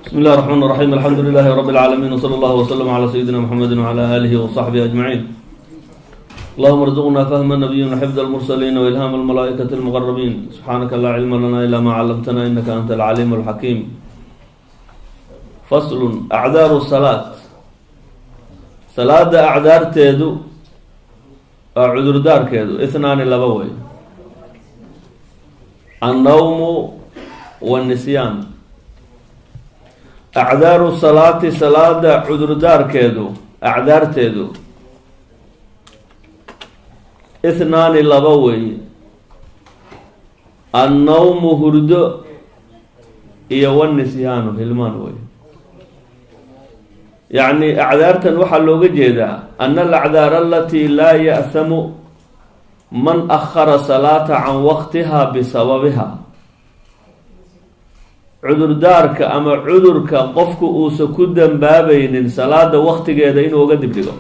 بسم الله الرحمن الرحيم. الحمد لله رب العالمين، وصلى الله وسلم على سيدنا محمد وعلى آله وصحبه أجمعين. اللهم ارزقنا فهم النبيين وحفظ المرسلين وإلهام الملائكة المقربين. سبحانك لا علم لنا إلا ما علمتنا إنك أنت العليم الحكيم. فصل أعذار الصلاة. صلاة أعذار تيدو عذر دار كيدو اثنان لبوي: النوم والنسيان. أعذار الصلاة صلاة عذر دار كيدو أعذار تيدو اثنان لبوي: النوم هردو إيا والنسيان هلمان وي. يعني أعذارتا وحا لوغا جيدا أن الأعذار التي لا يأثم من أخر صلاة عن وقتها بسببها. عذر دارك أما عذرك قفك أوسكودا بابين صلاة وقت جيدا إنه وقد بلغو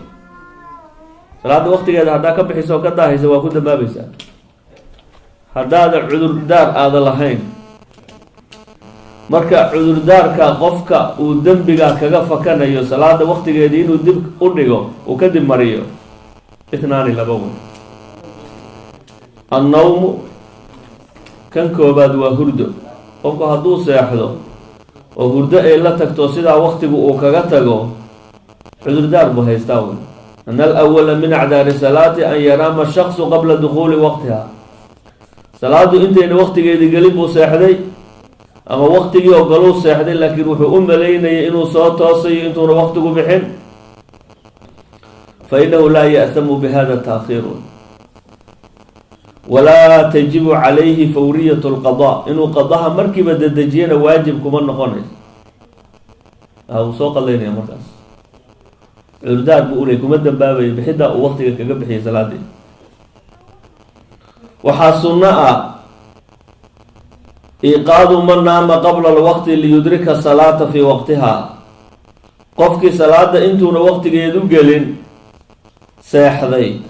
صلاة وقت جيدا هدا كبحيسا وكدا هيسا وكودا بابيسا هدا عذر دار هذا لهين. marka cudurdaarka qofka uu dambiga kaga fakanayo salaada waqtigeedii inuu dib u dhigo uu ka dib mariyo ithnaani labawo. النوم kan koobaad waa hurdo. qofku hadduu seexdo oo hurdo ay la tagto sidaa waqtigu uu kaga tago cudurdaar buu haystaa wey. أن الأول من أعذار الصلاة أن ينام الشخص قبل دخول وقتها. salaadu intayna waqtigeedii gelin buu seexday ama waqtigii oo galuu seexday laakiin wuxuu u maleynayay inuu soo toosayo intuuna waqtigu bixin فإنه لا يأثم بهذا التأخير ولا تجب عليه فورية القضاء. إنه قضاها مركبة دجينا واجب كمان نقني أو سوق الليل يا مركز عرداد بقوليكم مدن بابي بحدة ووقتك كجب حي صلاتي. وحاصلنا إيقاظ من نام قبل الوقت ليدرك الصلاة في وقتها. قفك صلاة انتو وقت يدو قلن سيحذي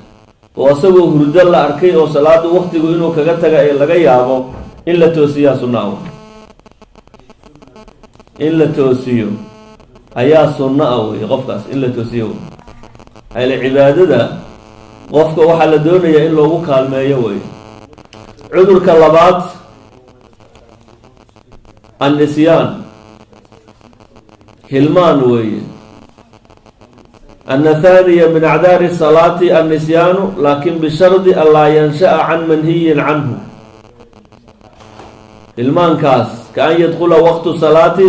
واسبو هرد الله أركي وصلاة وقت إنو كغتك إلا يابو إلا توسيا سناو إلا توسيو أيا سناو غفقس إلا توسيو. هاي العبادة ده قفك وحل دوني إلا وكال ما يوي. عذر كاللبات النسيان هلمان وي. أن ثانية من أعذار الصلاة النسيان لكن بشرط ألا ينشأ عن منهي عنه. هلمان كاس كأن يدخل وقت الصلاة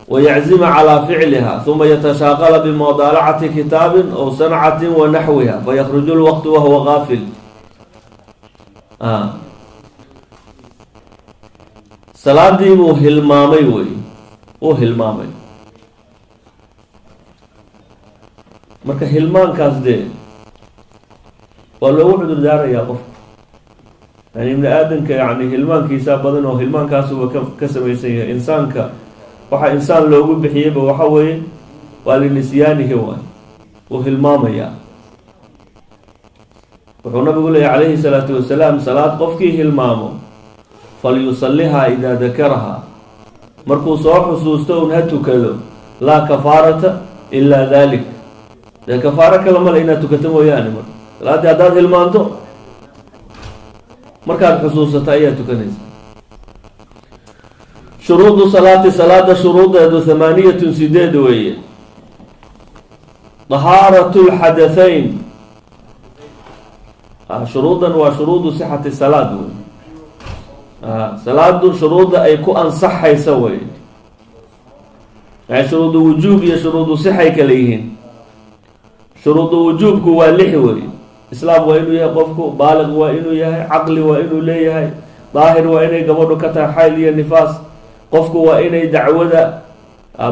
ويعزم على فعلها ثم يتشاغل بمطالعة كتاب أو صنعة ونحوها فيخرج الوقت وهو غافل. salaadii buu hilmaamay wey, uu hilmaamay. marka hilmaankaas dee waa loogu cudur daarayaa qofka. yani ibni aadamka yani hilmaankiisa badan oo hilmaankaasuba ka samaysan yahay. insaanka waxa insaan loogu bixiyeyba waxa weeye waa linisyaanihi waay, uu hilmaamayaa. wuxuu nabigu leeyahy calayhi salaatu wasalaam salaad qofkii hilmaamo فليصليها إذا ذكرها. مركو صور حسوسته ونها تكذو لا كفارة إلا ذلك. لا كفارة كلمة لإنها تكتمه يعني لا تعداد المانتو مركات حسوسته أيها تكنيز. شروط صلاة شروط هذو 8 سداد وهي: طهارة الحدثين. شروطا وشروط صحة الصلاة. صلاة شروط أي كو أنصح يسوي. يعني شروط وجوب يا شروط صحة كليهن. شروط وجوب كو لحوي إسلام وإنه يقفكو بالغ وإنه يهي عقل وإنه لا يهي ظاهر وإنه قبضه كتا حالي النفاس قفكو وإنه دعوة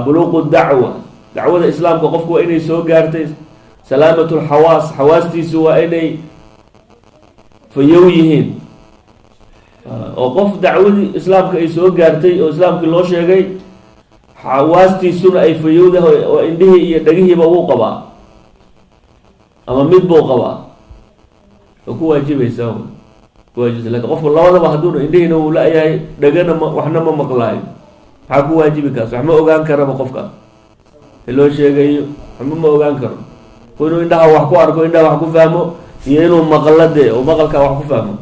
بلوغ الدعوة دعوة الإسلام قفكو وإنه سوغارتي سلامة الحواس حواستي سوى إنه فيويهن. oo qof dacwadii islaamka ay soo gaartay oo islaamkii loo sheegay xawaastiisuna ay fayowdahay oo indhihii iyo dhagihiiba uu qabaa ama mid buu qabaa oo ku waajibaysaa laakiin qofku labadaba hadduu indhihiina uu la yahay dhagana waxna ma maqlaayo حكوا واجبي كاس وحما أوغان كرم قفك اللو شيء حما ما أوغان كرم كونوا إنها وحكوا أركوا إنها وحكوا فهموا ينو مقلد ومقلك وحكوا فهموا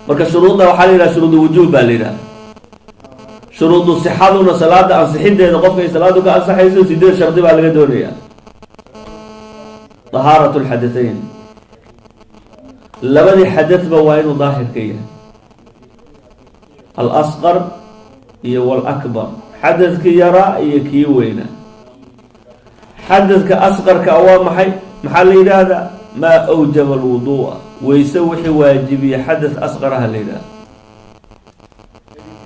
marka shuruudda waxa la yiraahdaa shuruud wujuub baa la yiraahdaa shuruudu sixaduna salaada ansixideeda qofka salaadu ka ansaxayso sidee shardi baa laga doonayaa طهارة الحدثين labadi xadath ba waa inuu daahir ka yahay al-asghar iyo wal-akbar xadathka yara iyo kii weyna xadathka asgharka waa maxaa la yiraahdaa ma awjaba al-wudu'a ويسوي واجبية حدث أصغرها الليلة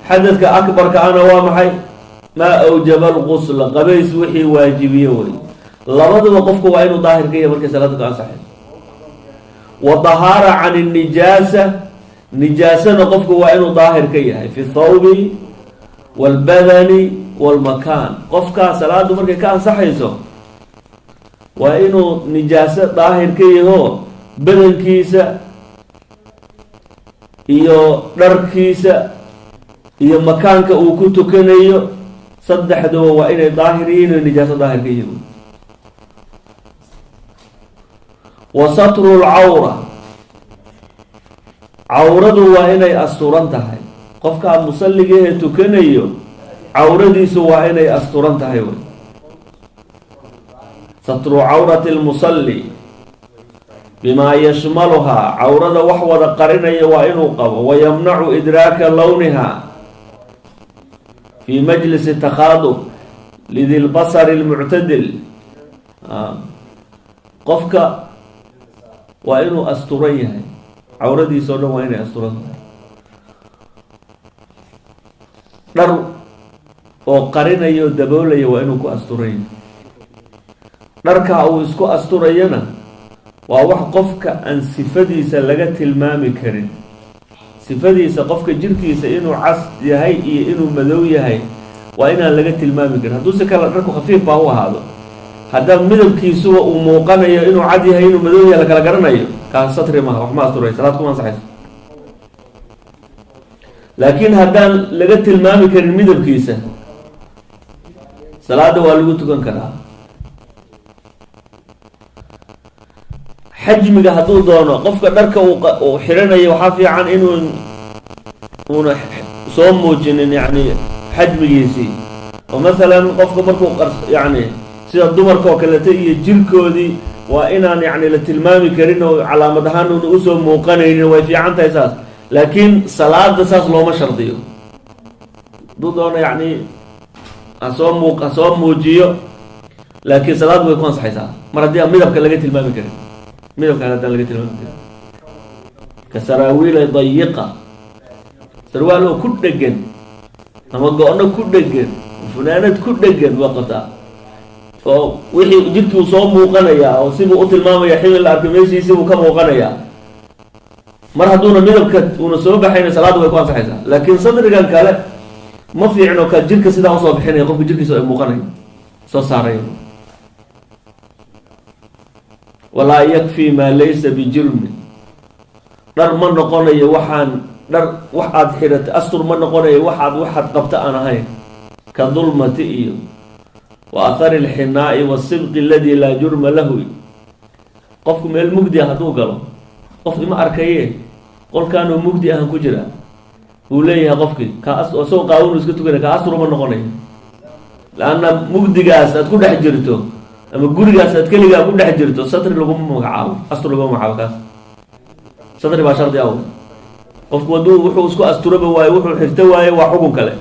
حدث كأكبر كأنا وامحي ما أوجب الغسل قبيس وحي واجبية ولي لابد وقفك وعينه ظاهر كيه بركة صلاتك عن صحيح وطهارة عن النجاسة نجاسة نقفك وعينه ظاهر كيه في الثوب والبدن والمكان قفك صلاته بركة كان صحيح وعينه نجاسة ظاهر كيه هو badankiisa iyo dharkiisa iyo makaanka uu ku tukanayo saddexduba waa inay daahir yihiin oo nijaasa daahir ka yihiin wa satru al-awra awradu waa inay asturan tahay qofka musalliga ee tukanayo awradiisu waa inay asturan tahay satru awrati al-musalli بما يشملها عورة وحوة قرنية وإنه قبض ويمنع إدراك لونها في مجلس التخاطب لذي البصر المعتدل قفك وإنه أستريه عورة دي سنة وإنه أستريه در وقرنية ودبولية وإنه أستريه دركا أو إسكو أسترينا waa wax qofka aan sifadiisa laga tilmaami karin sifadiisa qofka jirkiisa inuu cas yahay iyo inuu madow yahay waa inaan laga tilmaami karin hadduu si kala dharku khafiif baa u ahaado haddaba midabkiisuba uu muuqanayo inuu cad yahay inuu madow yahay la kala garanayo kaa satri maaha wax ma asturay salaad kuma ansaxayso laakiin haddaan laga tilmaami karin midabkiisa salaada waa lagu tukan karaa حجمك هدو دونه قفك درك وحرنيه وحا فيعان انو صوم موجنين يعني حجميسي ومثلا قفك مركو يعني سيده دمرك وكلته iyo jirkoodi waa inaan yani la tilmaami karin oo calaamad ahaan uu soo muuqanaynin way fiican tahay saas laakiin salaada saas looma shardiyo doona yani asoo muujiyo laakiin salaad way ku ansaxaysaa mar haddii midabka laga tilmaami karin ميلو كانت لقيت المنزل كسراويل ضيقة سرواله كل دجن أما قلنا كل دجن وفلانة كل دجن وقتها وحي جبت وصوم وقنايا أو سيبوا قتل ماما يحيل الأركميسي سيبوا كم وقنايا مرة دون ميلو كت ونسوب حين صلاة ويكون صحيحة لكن صدر كان كله ما في عنو كجيرك سيدا وصوب حين يقف جيرك سوى وقنايا سو صارين ولا يكفي ما ليس بجرم در من نقوني وحان در واحد حيرت أستر من نقوني واحد قبت أنا هاي كظلمة إيو وأثر الحناء والصبغ الذي لا جرم له قفكم المجدي هدو قالوا قف ما أركيه قل كانوا مجدي أهن كجرا وليه قفك وسوق قاون وسكتوا كده كأستر من نقوني لأن مجدي قاس تكون حجرته أما قرية سأتكلم أقول ده حجرته سطر لقوم معاو أستر لقوم معاو كاس سطر باشر دي أول قف ودو وحو اسكو أستر بواي وحو حرتواي وحكم كله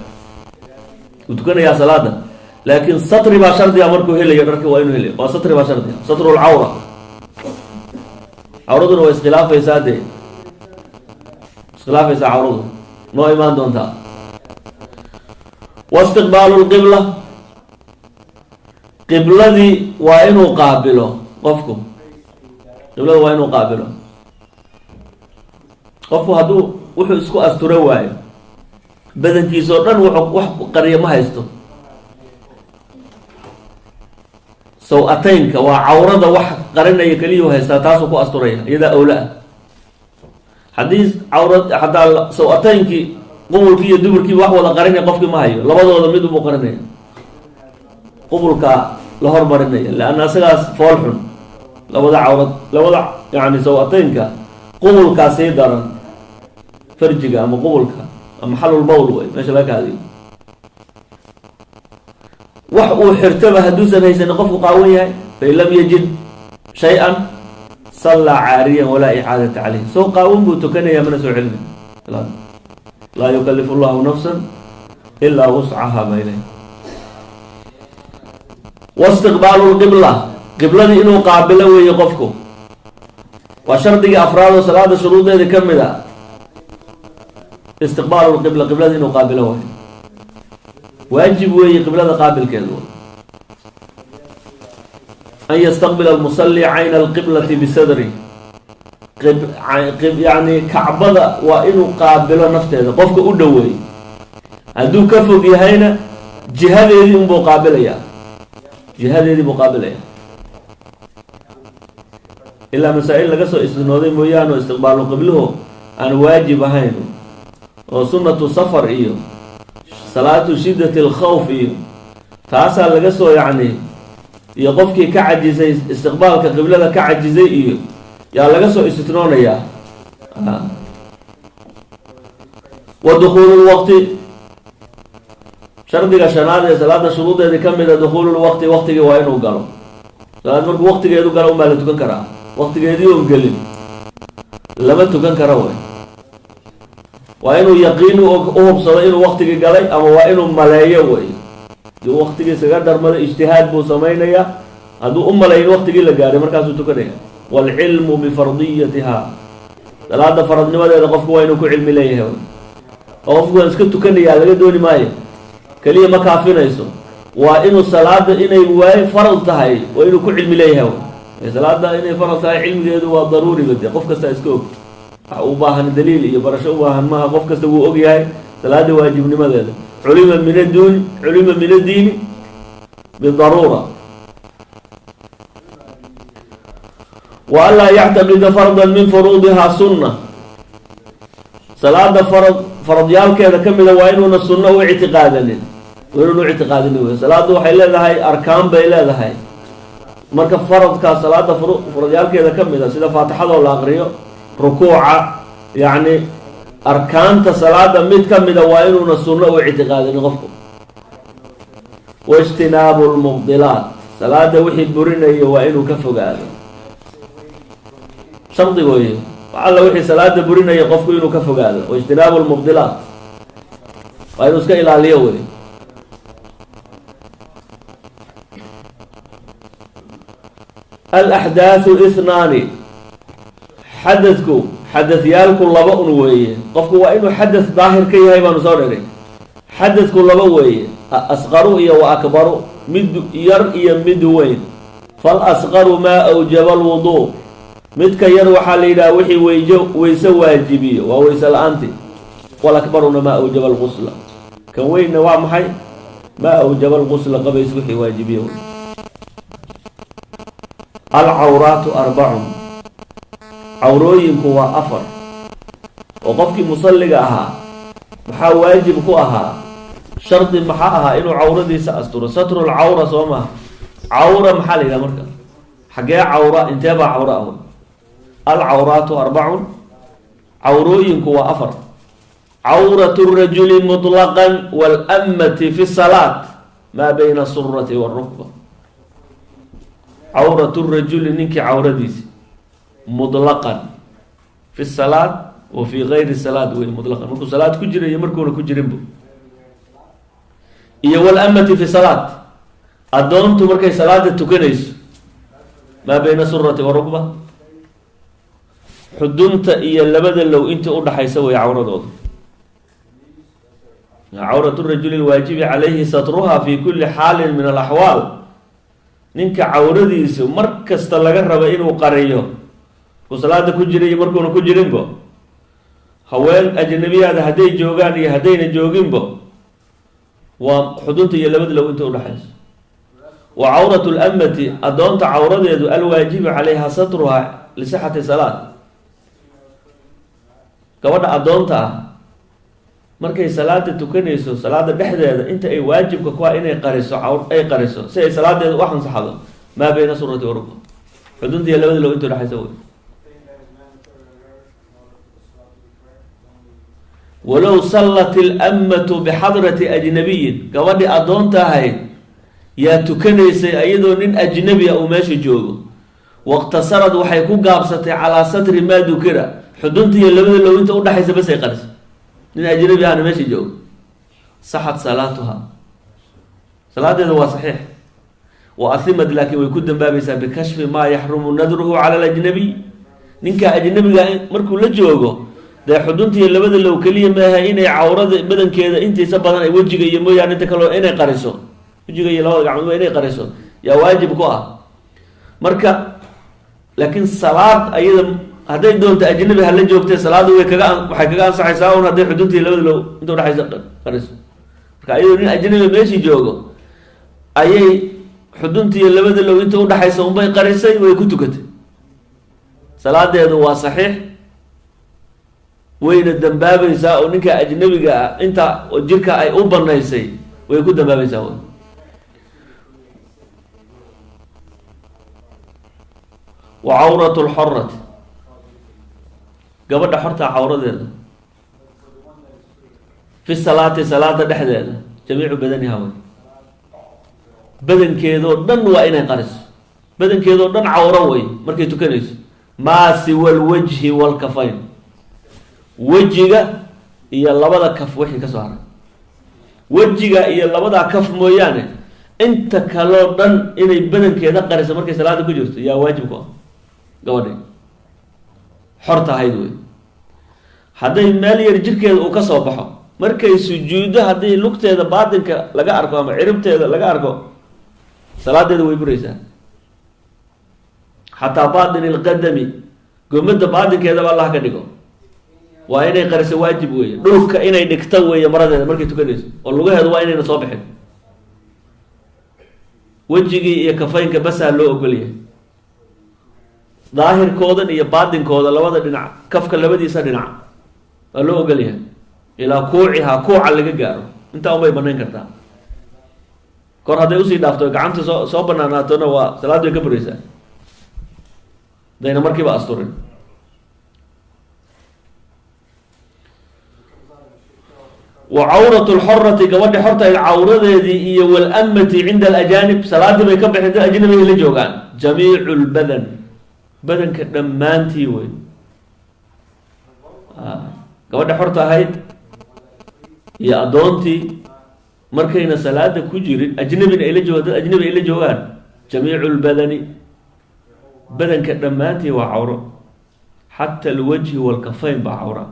وتكون يا صلاة لكن سطر باشر دي أمركو هلي يدرك وينو هلي وسطر باشر دي سطر العورة عورضنا وإسخلاف يساده إسخلاف يسا عورض نو إيمان دون تا واستقبال القبلة قبلتي وإنه قابله قفكم قبلتي وإنه قابله قفوا هدو وحو اسكو أسترواي بدن كيسورن وحو قرية ما هيستو سوءتينك وعورض وحو قرية يكليه هيستا تاسو كو أستريا إذا أولا حديث عورض حتى سوءتينك qubulkii iyo duburkii wax wada qarinaya qofkii ma hayo, labadooda mid ubuu qarinaya. qubulka la hormarinaya leanna asagaas fool xun, labada cawrad, labada yani sawateynka qubulkaa sii daran, farjiga ama qubulka ama xalul bawl wey meesha laga kaadiyo. wax uu xirtaba hadduusan haysanin qofku qaawan yahay, fain lam yajid shay-an sallaa caariyan walaa icaadata caleyh. soo qaawan buu tukanayaa mana soo celina. laa yukalifu llahu nafsan ilaa wuscaha ba ilay. waistiqbaalu lqibla, qibladii inuu qaabilo weeye qofku, waa shardigii afraad oo salaada shuruudeeda ka mid a. istiqbaalu lqibla, qibladii inuu qaabilo waayo waajib weeye, qiblada qaabilkeedu an yastaqbila almusalli cayna alqiblati bisadri. yani kacbada waa inuu qaabilo nafteeda, qofka u dhoweey. hadduu ka fog yahayna jihadeedii unbuu qaabilayaa, jihadeedii buu qaabilaya. ilaa masaa-il laga soo istinooday mooyaane oo istiqbaalu qibluhu aan waajib ahayn, oo sunnatu safar iyo salaatu shiddati alkhawf iyo taasaa laga soo yacni, iyo qofkii ka cajisay istiqbaalka qiblada ka cajisay iyo yaa laga soo istitnoonayaa. wa dukhuulu lwaqti, shardiga shanaad ee salaada shuruudeedii ka mid a dukhuulu lwaqti, waqtigii waa inuu galo. salaad markuu waqtigeedu galo unbaa la tukan karaa, waqtigeedii oon gelin lama tukan kara way. waa inuu yaqiin u hubsado inuu waqtigii galay, ama waa inuu maleeyo way. haduu waqtigii isaga darmada ijtihaad buu samaynayaa, hadduu u maleeyo in waqtigii la gaaray markaasuu tukanaya. waalcilmu bifardiyatiha, salaada faradnimadeeda qofku waa inuu ku cilmi leeyahay way. oo qofku waan iska tukanayaa laga dooni maayo, keliya ma kaafinayso, waa inuu salaada inay waay farad tahay waa inuu ku cilmi leeyahay way. salaada inay farad tahay cilmigeedu waa daruuri bade, qof kasta iska og. wax u baahan daliil iyo barasho u baahan maaha, qof kasta wuu og yahay salaada waajibnimadeeda. culima min adduuni, culima min addiini bidaruura. wa anlaa yactaqida fardan min furuudihaa sunna, salaada faradyaalkeeda ka mida waa inuuna sunno u ictiqaadanin, waa inuuna u ictiqaadinin wey. salaadu waxay leedahay arkaan bay leedahay, marka faradkaa salaada faradyaalkeeda ka mida sida faatixadoo la aqriyo, rukuuca, yacni arkaanta salaada mid ka mida waa inuuna sunno u ictiqaadinin qofku. waijtinaabu lmubdilaat, salaada wixii burinaya waa inuu ka fogaado, shardi weeye. wax alla wixii salaada burinaya qofku inuu ka fogaado. waijtinaabu lmubdilaat waa inuu iska ilaaliyo wey. alaxdaathu ithnaani, xadadku xadadyaalku laba un weeye. qofku waa inuu xadad daahir ka yahay baanu soo dhiray. xadadku laba weeye, asqaru iyo wa akbaru, mid yar iyo mid weyn. fal asqaru maa awjaba alwuduu, midka yar waxaa la yidhaha wixii weyse waajibiyo, waa weyse la-aanti. wal akbaruna maa awjaba algusla, kan weynna waa maxay? maa awjaba algusla, qabays wixii waajibiyo. alcawraatu arbacun, cawrooyinku waa afar. oo qofkii musalliga ahaa maxaa waajib ku ahaa? shardi maxaa ahaa inuu cawradiisa asturo? satrul cawra soo maha. cawra maxaa la yidhaha marka? xaggee cawra? intee baa cawra ah? alcawraatu arbacun, cawrooyinku waa afar. cawratu rajuli mutlaqan waalammati fi salaat maa bayna surati warukba. cawratu rajuli, ninkii cawradiisi, mutlaqan fi salaat wa fi gayri salaat wey. mutlaqan markuu salaad ku jira iyo markuuna ku jirinbo. iyo walamati fi salaat, addoontu markay salaada tukanayso, maa bayna surati warukba, xudunta iyo labada low inta udhaxaysa way cawradooda. cawratu rajuli lwaajibi calayhi satruha fi kuli xaalin min alaxwaal, ninka cawradiisu mar kasta laga raba inuu qariyo, markuu salaada ku jira iyo markuuna ku jirinbo. haween ajnabiyaada hadday joogaan iyo haddayna jooginbo, waa xudunta iyo labada low inta udhaxaysa. wa cawratu lamati, addoonta cawradeedu alwaajibu calayha satruha lisixati salaat, gabadha addoonta ah markay salaada tukanayso salaada dhexdeeda inta ay waajibka ku ah inay qariso ay qariso si ay salaadeedu u ansaxdo maa bayna surati wa rukba xuduntiya labada low inta dhaxaysa wey walow sallat ilammatu bixadrati ajnabiyin gabadhii addoonta ahayd yaa tukanaysay iyadoo nin ajnabi a uu meesha joogo waqtasarad waxay ku gaabsatay calaa satri maa dukira xuduntiiyo labada low inta udhaxaysa basay qarisay nin ajnabi ahna meesha joogo saxat salaatuha salaadeeda waa saxiix wa ahimad laakiin way ku dambaabaysaa bikashfi maa yaxrumu nadruhu cala alajnabiy ninka ajnabiga markuu la joogo dee xuduntiiyo labada low keliya maaha inay cawrada badankeeda intiisa badan ay wejiga iyo mooyaane inta kaleo inay qariso wejiga iyo labada gacmoodba inay qariso yaa waajib ku ah marka laakiin salaad ayada hadday doonto ajnabi hala joogtee salaada waxay kaga ansaxaysaa un hadday xuduntii labada low inta udhaxaysa qariso marka ayadoo nin ajnabi meeshii joogo ayay xuduntiiyo labada low inta udhaxaysa unbay qarisay way ku tukatay salaadeedu waa saxiix wayna dambaabaysaa oo ninka ajnabiga ah inta jirka ay u banaysay way ku dambaabaysaa w wa cawratu lxorati gabadha xorta cawradeeda fi salaati salaada dhexdeeda jamiicu badaniha wey badankeedoo dhan waa inay qariso badankeedoo dhan cawro wey markay tukanayso maa siwa alwajhi walkafayn wejiga iyo labada kaf wixii ka soo haray wejiga iyo labada kaf mooyaane inta kaloo dhan inay badankeeda qariso markay salaada ku jirto yaa waajib ku ah gabadhi xorta ahayd wey hadday meel yar jirkeeda uu ka soo baxo markay sujuuddo haddii lugteeda baatinka laga arko ama ciribteeda laga arko salaadeeda way buraysaa xataa baatin ilqadami gomada baatinkeedaba allah ka dhigo waa inay qariso waajib weeye dhulka inay dhigto weeye maradeeda markay tukanayso oo lugaheedu waa inayna soo bixin wejigii iyo kafaynka basaa loo ogolyahay daahirkoodan iyo baatinkooda labada dhinac kafka labadiisa dhinac waa loo ogolyahay ilaa kuucihaa kuuca laga gaaro intaa unbay banayn kartaa kor hadday usii dhaafto gacanta soo banaanaatona waa salaad way ka buraysaa hadayna markiiba asturin wa cawratu lxorati gabadhi xorta ay cawradeedii iyo walamati cinda alajaanib salaadii bay ka bixin dad ajnabiga la joogaan jamiicu lbadan badanka dhammaantii wey gabadha xorta ahayd iyo addoontii markayna salaada ku jirin ajnabina ayla joogaan dad ajnabi ay la joogaan jamiicu lbadani badanka dhammaantii waa cawro xata alwajhi walkafayn baa cawra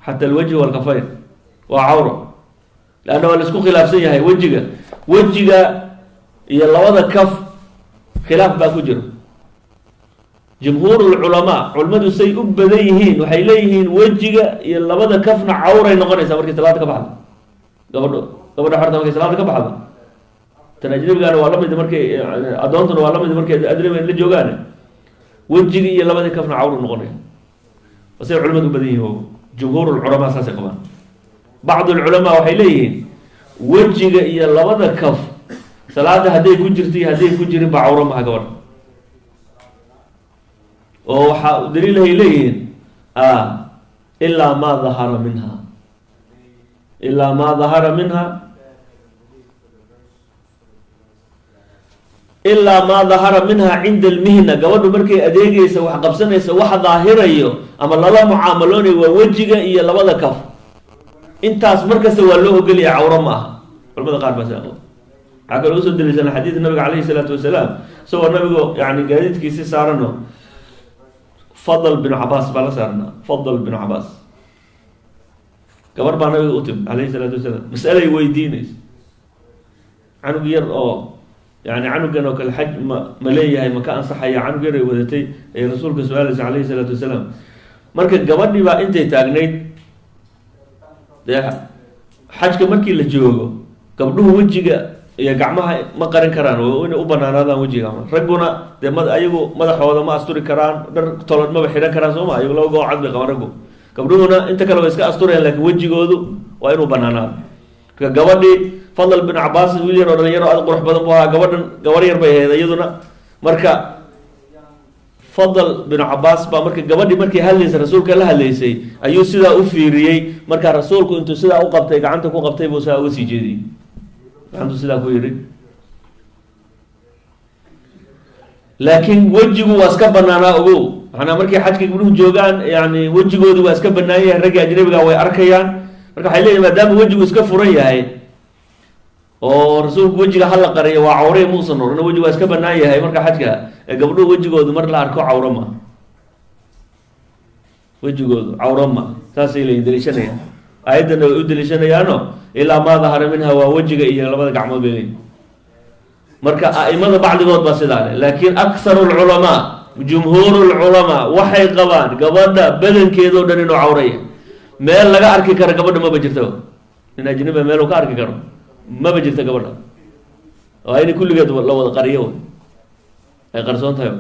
xata alwajhi walkafayn waa cawro leanna waa la isku khilaafsan yahay wejiga iyo labada kaf khilaaf baa ku jiro jumhuur lculamaa culimmadu say u badan yihiin waxay leeyihiin wejiga iyo labada kafna cawray noqonaysaa markay salaada ka baxdo gabadha xorta markay salaada ka baxdo tan ajnabigaana waa lamid markay addoontuna waa lamid markay ajnabiga la joogaan wejiga iyo labadii kafna cawru noqonaya say culimadu u badan yihiin jumhuur lculamaa saasay qabaan bacd lculamaa waxay leeyihiin wejiga iyo labada kaf salaada hadday ku jirto iyo hadday ku jirin ba cawro maha gabadha oo waxaa daliilahay leeyihiin ilaa maa dahara minha ilaa maa dahara minha ilaa maa dahara minha cinda almihna gabadhu markay adeegaysa wax qabsanaysa wax daahirayo ama lala mucaamaloonayo waa wejiga iyo labada kaf intaas markasta waa loo ogolaya cawro ma aha culamada qaar baa waxaa kaloo usoo daliishana xadiid nabiga calayhi salaatu wasalaam isagoo nabigu yani gaadiidkiisi saarano fadl binu cabaas baa la saarnaa fadl binu cabaas gabar baa nabiga u timi calayhi salaatu wasalaam mas'alay weydiinaysa canug yar oo yani canugan oo kale xaj ma leeyahay ma ka ansaxaya canug yar ay wadatay ay rasuulka su-aalaysa calayhi salaatu wasalaam marka gabadhii baa intay taagnayd dee xajka markii la joogo gabdhuhu wejiga iyo gacmaha ma qarin karaan oo inay u banaanaadaan wejiga ragguna dee ayagu madaxooda ma asturi karaan dhar tolad maba xidhan karaan sooma ayagu laba goo cad bay qaban raggu gabdhuhuna inta kale way iska asturayaan laakiin wejigoodu waa inuu banaanaado. marka gabadhii Fadl bin Abbas wiil yar oo dhalinyaro aad qurux badan buu ahaa, gabadhan gabar yar bay ahayd iyaduna. marka Fadl bin Abbas baa marka gabadhii markii hadlaysay rasuulka la hadlaysay ayuu sidaa u fiiriyey, marka rasuulku intuu sidaa u qabtay gacanta ku qabtay buu saa uga sii jeediyey, gacantu sidaa ku yiri. laakiin wejigu waa iska banaanaa ogow, macnaa markay xajka gabdhuhu joogaan yani wejigoodu waa iska banaan yahay, ragga ajnabiga way arkayaan. marka waxay leeyihin maadaama wejigu iska furan yahay oo rasuulku wejiga hala qariyo waa cawre muusan orana, wejigu waa iska banaan yahay marka xajka gabdhuhu wejigoodu mar la arko cawro ma, wejigoodu cawro ma, saasay leeyihin daliishanayaan. aayaddana way u daliishanayaano ilaa maa dahara minha waa wejiga iyo labada gacmood bay leeyihin. marka a'imada bacdigood baa sidaa leh, laakiin akharu lculamaa jumhuuru lculamaa waxay qabaan gabadha badankeedoo dhan inuu cawraya. meel laga arki karo gabadha maba jirto, nin ajnabi meel uu ka arki karo maba jirta gabadha, waa in kulligeed la wada qariyo ay qarsoon tahay.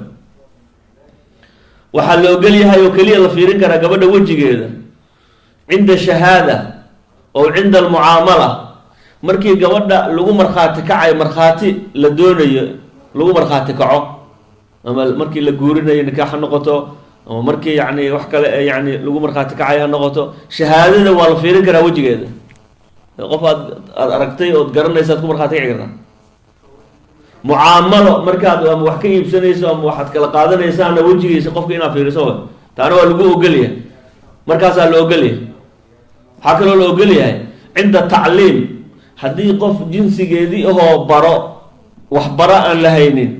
waxaa la ogol yahay oo keliya la fiirin karaa gabadha wejigeeda cinda shahaada oo cinda almucaamala, markii gabadha lagu markhaati kacayo, markhaati la doonayo lagu markhaati kaco, ama markii la guurinayo nikaax ha noqoto, ama markii yani wax kale yani lagu markhaati kacayo ha noqoto, shahaadada waa la fiirin karaa wejigeeda. qof aad aragtay ood garanaysa ad ku markhaati kici kartaa. mucaamalo markaad ama wax ka iibsanayso ama waxaad kala qaadanaysaana wejigiisa qofka inaad fiiriso, taana waa lagu ogolyahay, markaasaa la ogolyahay. waxaa kaloo la ogolyahay cinda tacliim, haddii qof jinsigeedii ahoo wax baro aan la haynin,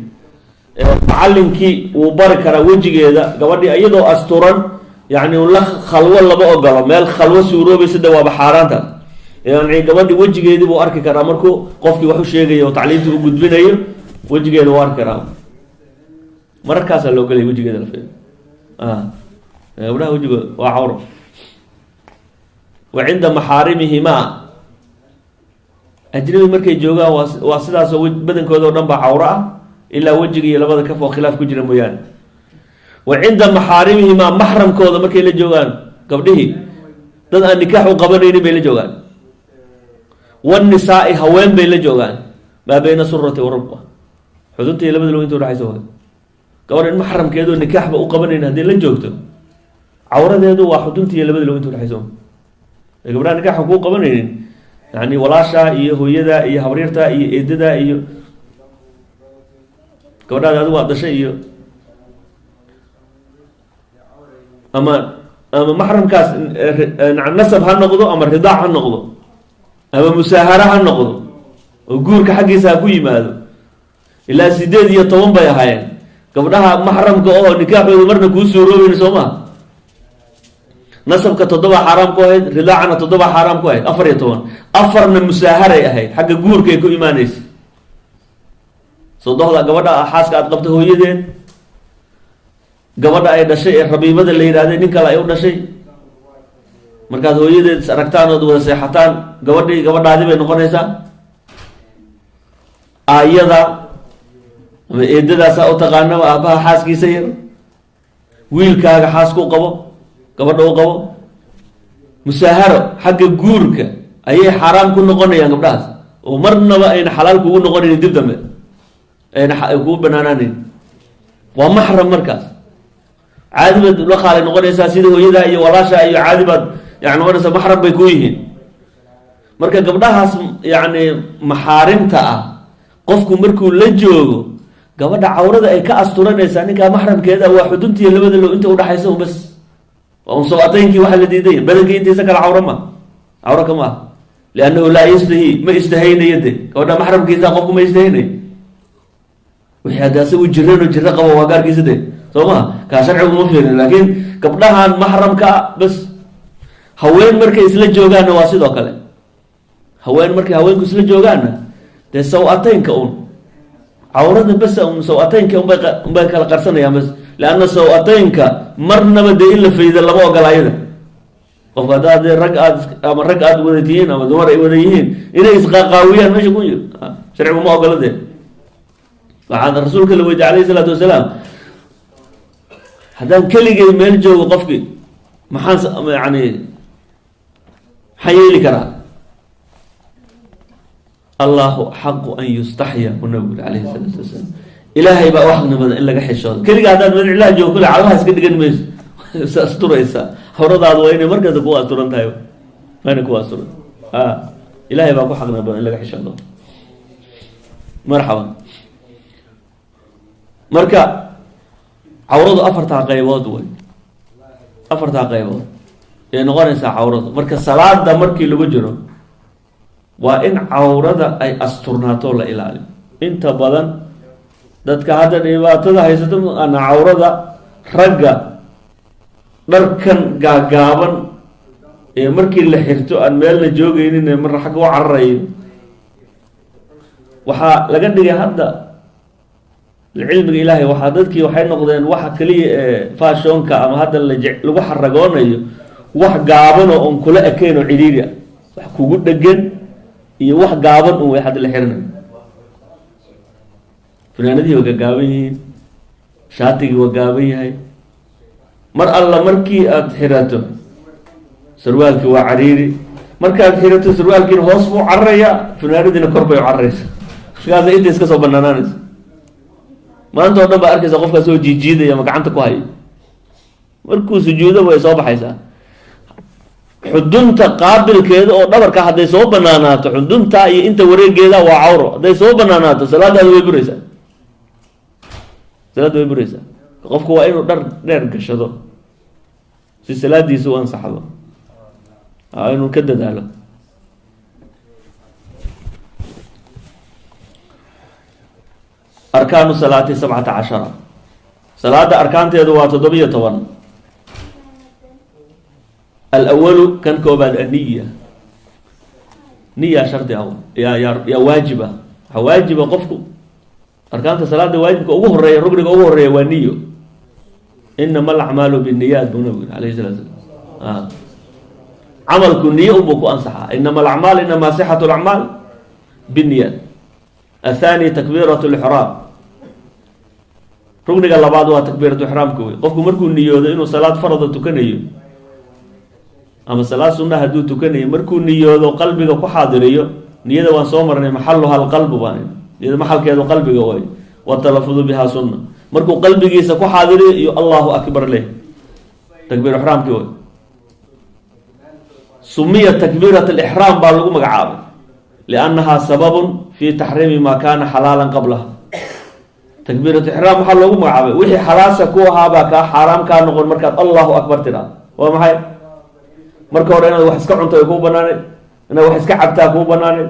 macallinkii wuu bari karaa wejigeeda gabadhii iyadoo asturan, yani la khalwo lama ogolo, meel khalwo suuroobaysa de waaba xaaraanta. yani gabadhii wejigeedii buu arki karaa markuu qofkii wax u sheegayo oo tacliimtii u gudbinayo, wejigeeda wuu arki karaa, mararkaasaa la ogolaya wejigeeda la fiiriyo. gabdhaha wejigooda waa cawro. wa cinda maxaarimihimaa, ajnabi markay joogaan waa sidaasoo badankooda oo dhan baa cawro ah, ilaa wejiga iyo labada kaf oo khilaaf ku jira mooyaane. wa cinda maxaarimihimaa, maxramkooda markay la joogaan gabdhihii, dad aan nikaax u qabanaynin bay la joogaan. wanisaai, haween bay la joogaan, maa bayna surati wa rukba, xudunta iyo labada log inta udhexaysa wa gabadh in maxramkeedoo nikaaxba u qabanaynin hadday la joogto, cawradeedu waa xudunta iyo labada log inta udhexaysa. gabdhaha nikaaxa kuu qabanaynin yani walaasha iyo hooyada iyo habriirta iyo eedada iyo gabadhaada adigu aad dhashay iyo ama maxramkaas nasab ha noqdo ama ridaac ha noqdo ama musaahara ha noqdo oo guurka xaggiisa ha ku yimaado. ilaa 8 iyo 10 bay ahaayeen gabdhaha maxramka oo nikaaxooda marna kuu suuroobeyn soo maa. nasabka 7 xaaraam ku ahayd, ridaacana 7 xaaraam ku ahayd, 4 iyo 10 afarna musaaharay ahayd, xagga guurkay ku imaanaysa. sodohda gabadha xaaska aad qabto hooyadeed, gabadha ay dhashay ee rabiibada la yidhaahday nin kale ay u dhashay, markaad hooyadeed is aragtaan ood wada seexataan gabadhaadi bay noqonaysaa. aayada ama eedadaasaa u taqaanaba aabaha xaaskiisa yar, wiilkaaga xaaska u qabo, gabadha u qabo. musaaharo xagga guurka ayay xaaraam ku noqonayaan gabdhahaas, oo marnaba ayna xalaal kugu noqonaynin, dib dambe ayna kugu banaanaaneyn. waa maxram markaas, caadi baad la qaalay noqonaysaa, sida hooyadaa iyo walaasha iyo caadi baad yani noqonaysaa, maxram bay ku yihiin. marka gabdhahaas yani maxaarimta ah, qofku markuu la joogo gabadha cawrada ay ka asturanaysaa ninkaa maxramkeeda waa xuduntiiyo labada log inta udhaxaysa un bas, waa un sawateynkii waxa la diiday, badankii intiisa kale cawro kama ah, liannahu laa yastahi, ma istahaynayo de gabadha maxramkiisa qofku ma istahaynayo. wixii hadda asagu jirano jiro qabo waa gaarkiisa de soo maa, kaa sharcigu ma fiirin. laakiin gabdhahan maxramka bas. haween markay isla joogaanna waa sidoo kale, haween markay haweenku isla joogaanna dee saw-ateynka un cawrada bas un saw-ateynka unbay kala qarsanayaan bas, leanna saw-ateynka marnaba dee in la fayda lama ogola ayada. qofka haddaa dee rag aad wada tihiin ama dumar ay wada yihiin inay isqaqaawiyaan meesha ku sharcigu ma ogola dee. waxaana rasuulka la weydiye alayhi salaatu wasalaam, haddaan keligay meel joogo qofkii محاس يعني حيلي كرا الله حق أن يستحيا النبي عليه الصلاة والسلام إلهي بقى واحد نبض إلا قح الشهر كل قاعدات من الله جو كل عالها سكت قد مش أستر إيسا حورد عضوين مركز قوة أسترن تايو وين قوة أسترن إلهي بقى واحد نبض إلا قح الشهر مرحبا مركا عورض أفرتها قيبات وين أفرتها قيبات يعني غارنسا عورض مركا الصلاة ده مركي اللي بجره وإن عورض أي أسترناتو لا إلالي انت بدن dadka hadda dhibaatada haysato ana cawrada ragga dharkan gaagaaban ee markii la xirto aan meel la joogaynin mar xaq u cararayo waxa laga dhigay hadda cilmiga ilaahay waxa dadkii waxay noqdeen waxa kaliya fashionka ama hadda lagu xaragoonayo wax gaaban oo on kula ekeeno ciriiriya wax kugu dhagan iyo wax gaaban oo way hadda la xirnayo فنانتي وقابين شاتي وقابين هاي مر الله مركي أدحرته سروالك وعريري مركي أدحرته سروالك هوسفو عريا فنانتي نكربي وعريس هذا إنت إسكسو بنانانس ما أنت أردنا بأركز أقفك سوى جيدة يا مقعنتك وهاي مركو سجودة ويصوب حيسا حدونتا قابل كده أو دبرك حد يصوب بناناته حدونتا أنت وريق كده وعوره ده يصوب بناناته سلاة هذا ويبريسا سلاة ويبريسا قفك وإنه در قشده في سلاة دي سوء أنصحه إنه كدد له أركان الصلاة 17 صلاة أركان تيدوات ضبية طوان الأول كان كوباد النية نية شرط أول يا واجبة واجبة قفكم أركان الصلاة واجبة أوه الرئي ركن أوه الرئي والنية إنما الأعمال بالنيات بنقول عليه الصلاة والسلام عملكم نية أبوكم أنصحها إنما الأعمال إنما صحة الأعمال بالنيات الثاني تكبيرة الإحرام ركن قال بعضها تكبيرة الإحرام كوي قفكم مركو النية إنه صلاة فرض تكنيه أما صلاة سنة هدو تكنيه مركو النية قلبك كحاضريه نية وان صومرني محلها القلب بانين إذا محل كذا قلبك وي والتلفظ بها سنة مركو قلبك يسكو حاضري الله أكبر له تكبير إحرام كوي سميت تكبيرة الإحرام بالغو مقعاب لأنها سبب في تحريم ما كان حلالا قبلها تكبيرة الإحرام محلغو مقعاب وحي حلاسة كوها باكا حرام كان نقول مركات الله أكبر ترى ومحي مركو رأينا وحسك عنطا يكون بناني إنا وحسك عبتا كو بناني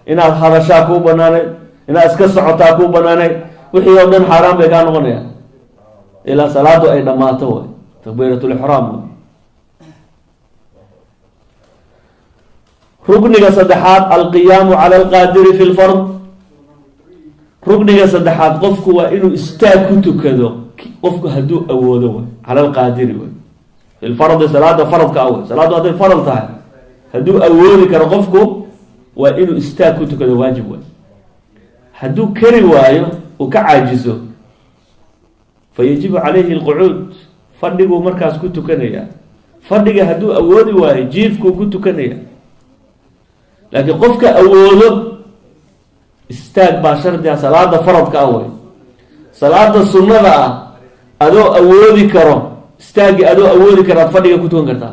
إنا هذا كو بناني إنا اسك سعوتا كو بناني وحي يومدن حرام بيكان نغنيا إلى صلاة أي دماته تكبيرة الإحرام ركنك صدحات القيام على القادر في الفرض ركنك صدحات قفك وإنه استاكتو كذو قفك هدو أولو على القادر في الفرض صلاة فرض كأول صلاة هذا الفرض تاعي هدو أولي كرقفك وإنه استاكتو كذو واجب هدو كرواية وكعاجزه فيجب عليه القعود فردقوا مركز كنتو كنيا فردق هدو أولي واي جيفكو كنتو كنيا لكن قفك أوله استاق باشر دي صلاة فرض كأول صلاة السنة أدو أولي كرم استاق أدو أولي كرم فردق كنتو كرتا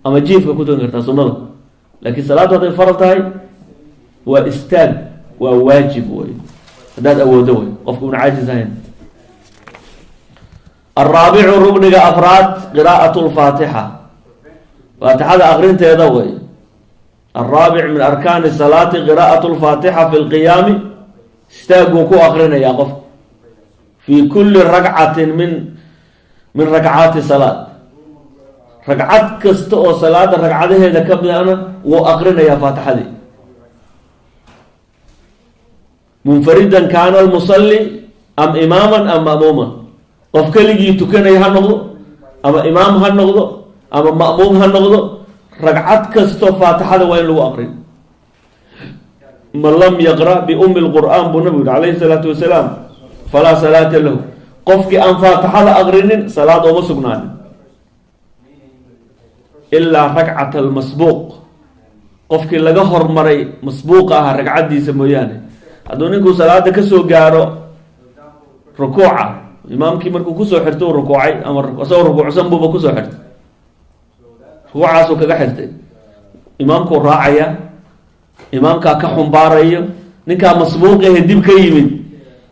أما جيفك كنتو كرتا سنة لكن صلاة الفرض هاي واستاق وواجب وي هذا أول دوي قفكم عاجز هين الرابع ركن أفراد قراءة الفاتحة فاتحة أغرين تيدوي الرابع من أركان الصلاة قراءة الفاتحة في القيام استاقوا كو أغرين يا قف في كل ركعة من ركعات الصلاة ركعات كستو صلاة ركعات هذا كم أنا وأغرين يا فاتحة دي منفردا كان المصلي أم إماما أم مأموما قف كلي تكن يهنغضو أما إمام هنغضو أما مأموم هنغضو ركعت كستو فاتحة وين لو أقرن من لم يقرأ بأم القرآن بنبي عليه الصلاة والسلام فلا صلاة له قفك أن فاتحة أقرن صلاة ومسقنان ilaa ragcata almasbuuq qofkii laga hormaray masbuuqa aha ragcaddiisa mooyaane. hadduu ninkuu salaada kasoo gaaro rukuuca, imaamkii markuu kusoo xirto uu rukuucay ama isagoo rukuucsan buuba kusoo xirtay, rukuucaasuu kaga xirtay, imaamkuu raacaya, imaamkaa ka xumbaarayo. ninkaa masbuuqahe dib ka yimid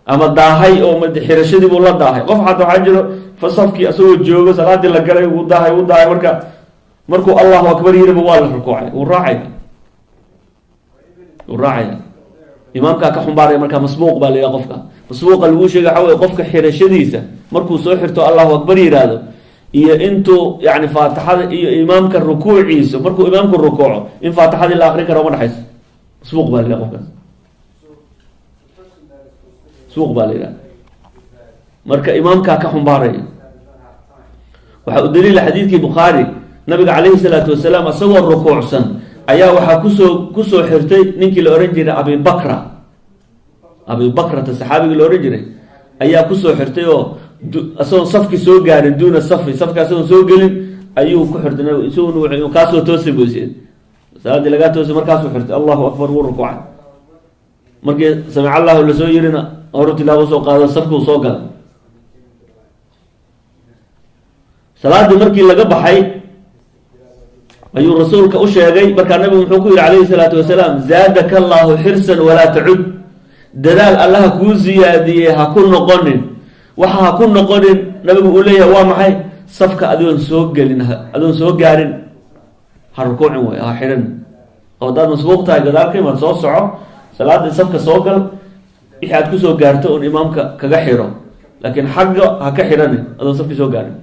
ama daahay oo xirashadii buu la daahay. qof xataa waxaa jiro fasafkii asagoo joogo salaadii la galay uu daahay markuu allahu akbar yiriba waa la rukuucay, uu raacaya, imaamkaa ka xumbaaraya. markaa masbuuq baa la yidhaha qofka. masbuuqa lagu sheega waxa wey qofka xirashadiisa markuu soo xirto allahu akbar yiraahdo iyo intuu yani faatixada iyo imaamka rukuuciisa markuu imaamku rukuuco in faatixadii la akrin karo uma dhexayso. masbuuq baa la yidhaha qofkaas, masbuuq baa la yidhaha. marka imaamkaa ka xumbaaraya. waxaa u daliila xadiidkii bukhaari, nabiga calayhi salaatu wasalaam isagoo rukuucsan ayaa waxaa kusoo xirtay ninkii la ohan jiray abibakrata saxaabigii la ohan jiray ayaa kusoo xirtay oo isagoon safki soo gaarin duuna safka isagoon soo gelin ayuu ku xirtay nabig. isaguna kaasoo toosay boyseen salaadii lagaa toosay markaasuu xirtay allahu akbar wuu rukuucay. markii samic allahu lasoo yirina horu tilaabo soo qaado safkuu soo galay. salaadii markii laga baxay ayuu rasuulka u sheegay. markaa nabigu muxuu ku yihi calayhi salaatu wasalaam, zaadaka allahu xirsan walaa tacud, dadaal allaha kuu siyaadiyey ha ku noqonin. waxa ha ku noqonin nabigu uu leeyahay waa maxay? safka adoon soo gelin, adoon soo gaarin ha rukuucin way, ha xiran. oo hadaad masbuuq tahay gadaal ka imaad soo soco, salaadii safka soo gal, wixii aad kusoo gaarto un imaamka kaga xiro, laakiin xagga ha ka xiranin adoon safkii soo gaarin.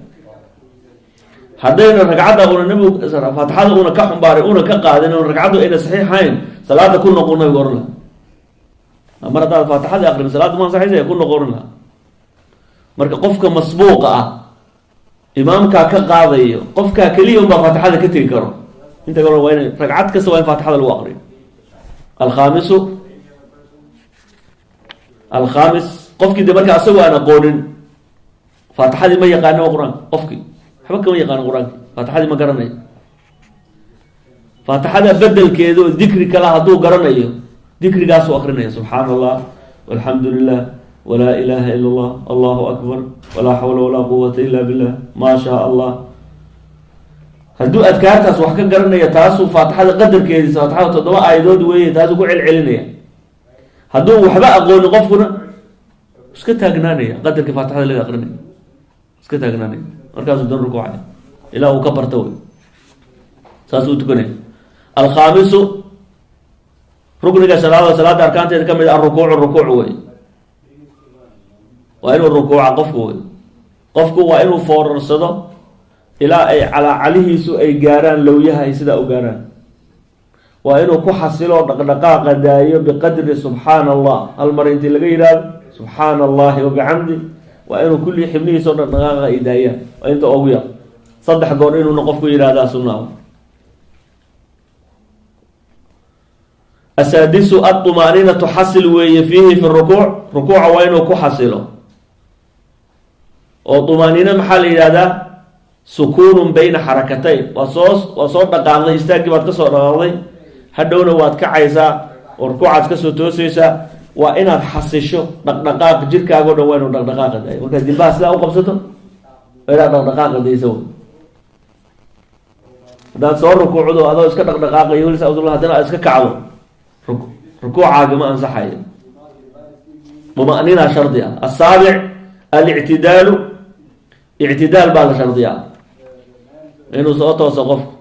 haddayna ragcadda una nabigu faatixada una ka xumbaaray una ka qaadin on ragcaddu ayna saxiixayn salaada ku noqon nabigu ohan laha. mar haddaad faatixadii akrin salaadda ma ansaxaysa ku noqon laha. marka qofka masbuuqa ah imaamkaa ka qaadayo, qofkaa keliya unbaa faatixada ka tegi karo. inta kale waa ina ragcad kasta waa in faatixada lagu aqriyo. alkhaamis qofkii de marka asagoo aan aqoonin faatixadii ma yaqaano qur-aanka, qofkii waxba kama yaqaano qur-aanka, faatixadii ma garanayo. faatixada bedelkeeda oo dikri kala hadduu garanayo dikrigaasuu akrinaya, subxaana allah walxamdu lilah walaa ilaaha ila allah allahu akbar walaa xawla walaa quwata ila billah maa shaa allah. hadduu adkaartaas wax ka garanaya taasuu faatixada qadarkeediisa, faatixada 7 aayadood weeye, taasuu ku celcelinaya. hadduu waxba aqoonin qofkuna iska taagnaanaya, qadarkii faatixada laga aqrinaya iska taagnaanaya, markaasuu dan rukuucaya ilaa uu ka barta wey, saasuu tukanaya. alkhaamisu rukniga salaada arkaanteeda ka mid a rukuuc wey, waa inuu rukuuca qofku wey. qofku waa inuu foorarsado ilaa ay calaacalihiisu ay gaaraan lowyaha ay sidaa u gaaraan. waa inuu ku xasilo dhaqdhaqaaqa daayo biqadri subxaana allah, hal mar intii laga yidhaahdo subxaana allahi wabixamdi, waa inuu kulli xibnihiisao dhaqdhaqaaqa ay daayaan, waa inta ogu yar 3 goor inuuna qofku yidhahdaa sunnaa. asaadisu aطumaaninatu xasil weeye fiihi fi rukuuc, rukuuca waa inuu ku xasilo. oo طumaaniina maxaa la yidhahdaa? sukuunun bayna xarakatayn, waa soo dhaqaaqday, istaaggii baad kasoo dhaqaaqday, hadhowna waad kacaysaa oo rukuucaad kasoo toosaysaa. waa inaad xasisho dhaqdhaqaaq, jirkaago dhan waa inuu dhaqdhaqaaqa dayo. markaad jilbaha sidaa u qabsato waa inaad dhaqdhaqaaqa daysa wey. haddaad soo rukuucdo adoo iska dhaqdhaqaaqayo weli haddana aad iska kacdo rukuucaaga ma ansaxayo. طumaaniina shardi ah. asaabic alictidaalu, ictidaal baa la shardiyaa inuu soo tooso qofku.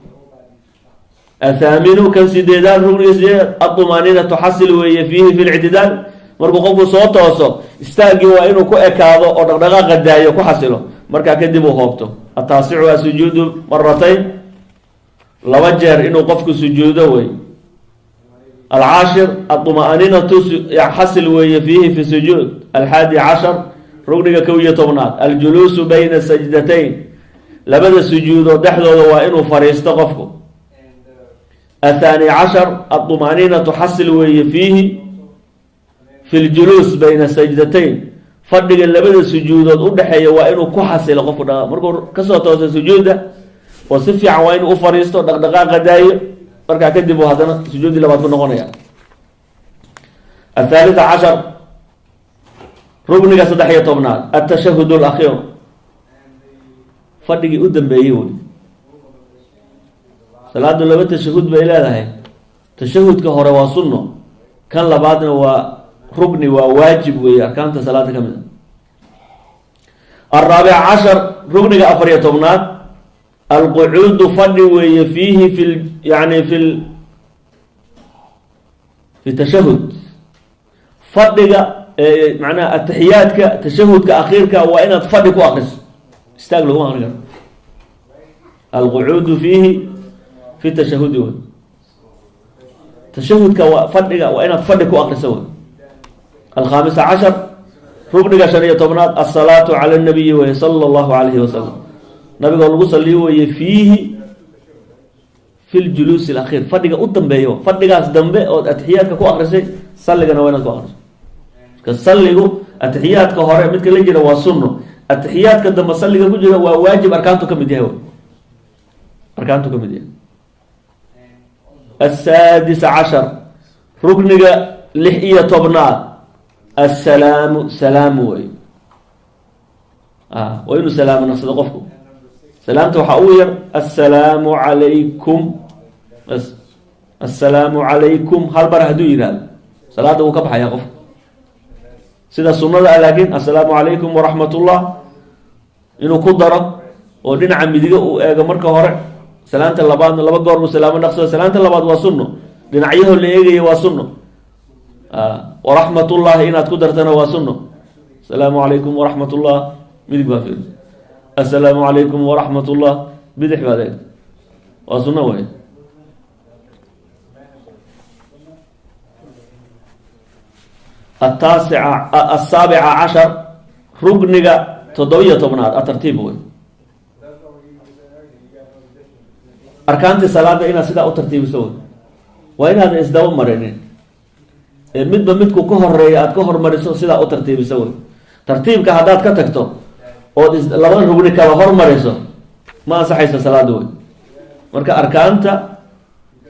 athaaminu kan 8aad rugniga 8 aطumaaniinatu xasil weeye fiihi fi lictidaal, markuu qofku soo tooso istaagii waa inuu ku ekaado oo dhaqdhaqaaqa daayo ku xasilo, markaa kadib uu hoobto. ataasicu asujuudu maratayn, 2 jeer inuu qofku sujuudo wey. alcaashir aطumaaniinatu xasil weeye fiihi fi sujuud. 11 rugniga 11aad aljuluusu bayna sajdatayn, 2 sujuudood dhexdooda waa inuu fariisto qofku. 12 aطumaaniinatu xasil weeye fiihi fi ljuluus bayna sajdatayn, fadhiga 2 sujuudood udhexeeya waa inuu ku xasilo qofku. markuu kasoo toosa sujuudda وصفي عوين أفريستو دقدقاق دايو مركع كدبوا هذا سجود لبعض كنا غنيا. الثالث عشر ركن صدحية طبنات التشهد الأخير فدقي قدام بيقول صلاة لما التشهد بإله تشهد كهرة وسنة كان لبعضنا وركن وواجب وأركان صلاة كاملة. الرابع عشر ركن أفرية طبنات القعود فدوي فيه يعني في التشهد فدقة معناه التحيات كتشهد كأخير وإن تفدق وأخرس استقلوا ما غير القعود فيه في التشهد تشهد كفدقة وإن تفدق وأخرس. الخامس عشر ركن شريعة طبنات الصلاة على النبي صلى الله عليه وسلم نبي قال صلي فيه في الجلوس الأخير فدقة قدام بيو فدقة دمبه أو التحيات كو أخرسي صلي كنا وين كو أخرس كصليو التحيات كهراء مثل اللي جرى وسنة التحيات كدم صلي كو جرى وواجب أركانته كمديه أركانته كمديه. السادس عشر ركن لحية طبنات السلام سلام وين سلام نصدقكم سلامته حاوير السلام عليكم بس السلام عليكم هل برهدو يرال صلاته وكبح يا قف سيدا السنة لكن السلام عليكم ورحمة الله إنه قدر ودين عم يدقوا مركه هرع سلامة اللباد لبقى والسلام النقص سلامة اللباد وسنه دين عيه اللي يجي وسنه ورحمة الله إن قدرتنا وسنه السلام عليكم ورحمة الله ميدق بافير السلام عليكم ورحمة الله بدح بعدين وسنه وين. السابع عشر ركن تضوية طبنات الترتيب وين أركان الصلاة إن سدا أو ترتيب سوي وين هذا إسداو مرنين مد بمدكو كهر ريات كهر مرسو سدا أو ترتيب سوي ترتيب كهدات كتكتو أو لبان ركن كهر مرسو ما صحيح الصلاة وين مركا أركانتا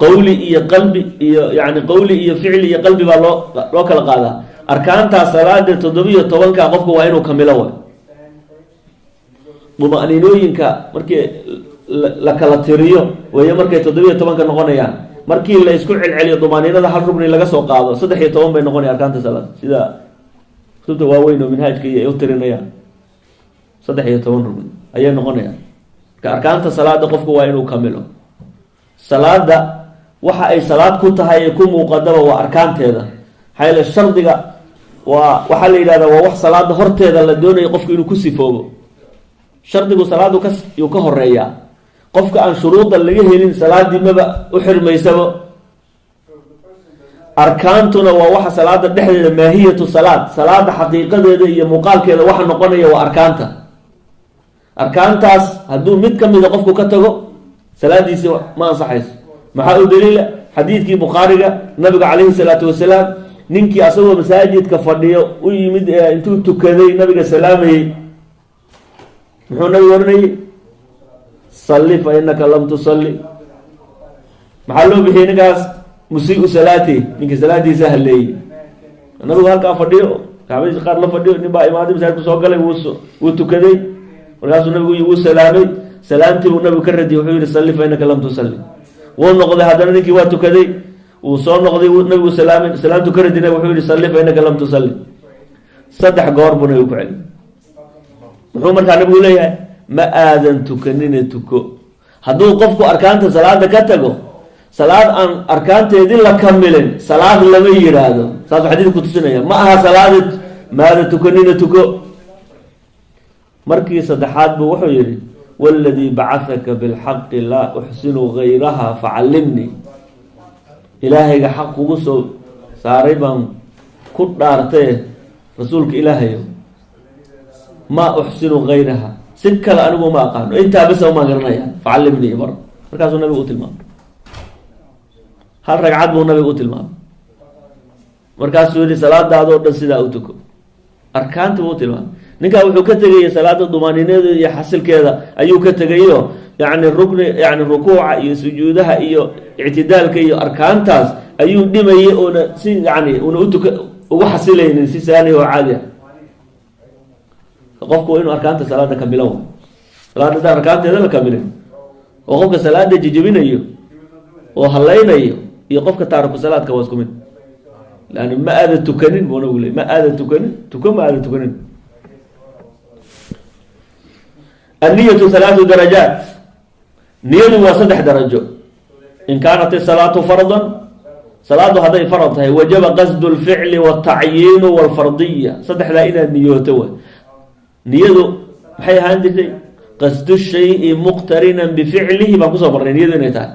قولي إيه قلبي يعني قولي إيه فعلي إيه قلبي بالو كلا قادا أركانتا صلاة تضوية طبعا كأقفك وينو كملوا ممانينوين مركي لكلا تريو وهي مركي تضوية طبعا كنقونيا مركي لا يسكن على ضمانينه هذا حل ركن لقى سوق قاضي صدق يتوم بين نقوني أركانتا صلاة إذا كتبت واوينو من هاج كي يوترينيا صدق يتوم ركن أي نقونيا كأركانتا صلاة قفك وينو كملوا صلاة waxa ay salaad ku tahay ku muqaddama waa arkaanteeda hayla shardiga waxa la yiraahdaa waa wax salaada horteeda la doonayo qofku inuu ku sifoobo shardigu salaadu ka horeeya qofka aan shuruuda laga helin salaadii maba u xirmaysaba arkaantuna waa waxa salaada dhexdeeda maahiyatu salaada xaqiiqadeeda iyo muuqaalkeeda waxa noqonaya waa arkaantaas haduu mid kamid ah qofku ka tago salaadiisa ma ansaxayso maxaa u daliila xadiidkii Bukhariga nabiga kaleey salaatu wasalaam ninkii asagoo masaajidka fadhiyo u yimid intuu tukaday nabiga salaamay muxuu nabiga oranay salli fa innaka lam tusalli maxaa loo bixiyay ninkaas musii'u salaati ninkii salaadiisa halay nabiga halka fadhiyo kaabay qaar la fadhiyo nin baa imaamada masaajidka soo galay wuu tukaday markaasuu nabigu uu salaamay salaamtii uu nabigu ka radiyay wuxuu yiri salli fa innaka lam tusalli ونقضي هذا نكي واتكذي وصار نقضي نبي سلام تكردنا وحول يصلي فإنك لم تصلي صدح قاربنا يقعد محمد كان يقول لي ما آذن تكنين تكو هذو قفكو أركان صلاة كتجو صلاة أن أركان تدين لا كملين صلاة لما يرادو صلاة حديث كتسنية ما ها صلاة ماذا تكنين تكو مركي صدحات بوحيري والذي بعثك بالحق لا أحسن غيرها فعلمني إلهي حق وصو ساربا كنت دارته رسولك إلهي ما أحسن غيرها سكة لأنه ما قالوا إنت بس وما قرنايا فعلمني مرة مركز النبي قلت الماء هل رقعات بو النبي قلت الماء مركز سوري صلاة دادو دنسيدا أوتكو أركان تبوت الماء ninka wuxuu ka tagay salaada dumaanineed iyo xasilkeeda ayuu ka tagayo يعني الركن يعني الركوع iyo sujuudaha iyo i'tidaalka iyo arkaantaas ayuu dhimayay oo si yani ugu xasilaynin si saani oo caadi ah qofku inuu arkaanta salaada ka bilaabo salaada arkaanteeda la kamilay oo qofka salaada jijibinayo oo halaynayo iyo qofka taariku salaadka waa isku mid laana ma aada tukanin buu nagu leeyahay ma aada tukanin tukama aada tukanin النية 3 درجات نية وصدح درجة إن كانت الصلاة فرضا صلاة هذا فرض هي وجب قصد الفعل والتعيين والفرضية صدح لا إلى النية توا نية حي هندسي قصد الشيء مقترنا بفعله ما قصبر نية نتاع